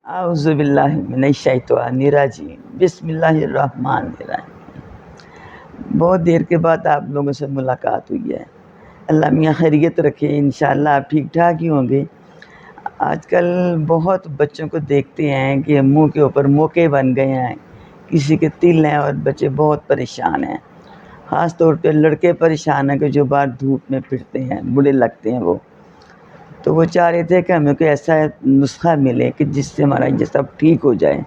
اعوذ باللہ من الشیطان الرجیم، بسم اللہ الرحمن الرحیم۔ بہت دیر کے بعد آپ لوگوں سے ملاقات ہوئی ہے۔ اللہ میاں خیریت رکھے، انشاءاللہ آپ ٹھیک ٹھاک ہی ہوں گے۔ آج کل بہت بچوں کو دیکھتے ہیں کہ منہ کے اوپر موقع بن گئے ہیں، کسی کے تل ہیں اور بچے بہت پریشان ہیں۔ خاص طور پہ لڑکے پریشان ہیں کہ جو باہر دھوپ میں پھرتے ہیں، برے لگتے ہیں وہ۔ تو وہ چاہ رہے تھے کہ ہمیں کوئی ایسا نسخہ ملے کہ جس سے ہمارا یہ سب ٹھیک ہو جائے۔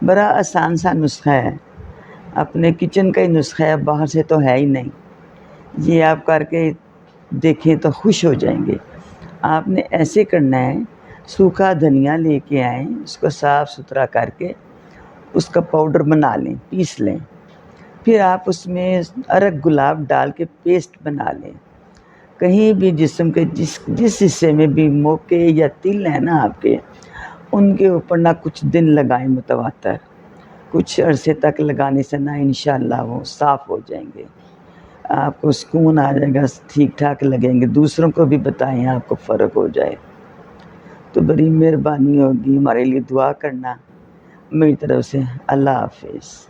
بڑا آسان سا نسخہ ہے، اپنے کچن کا ہی نسخہ ہے، باہر سے تو ہے ہی نہیں۔ یہ آپ کر کے دیکھیں تو خوش ہو جائیں گے۔ آپ نے ایسے کرنا ہے، سوکھا دھنیا لے کے آئیں، اس کو صاف ستھرا کر کے اس کا پاؤڈر بنا لیں، پیس لیں۔ پھر آپ اس میں ارگ گلاب ڈال کے پیسٹ بنا لیں۔ کہیں بھی جسم کے جس حصے میں بھی موقع یا تل ہے نا آپ کے، ان کے اوپر نہ کچھ دن لگائیں متواتر، کچھ عرصے تک لگانے سے نہ انشاءاللہ وہ صاف ہو جائیں گے، آپ کو سکون آ جائے گا، ٹھیک ٹھاک لگیں گے، دوسروں کو بھی بتائیں آپ کو فرق ہو جائے تو بڑی مہربانی ہوگی۔ ہمارے لیے دعا کرنا۔ میری طرف سے اللہ حافظ۔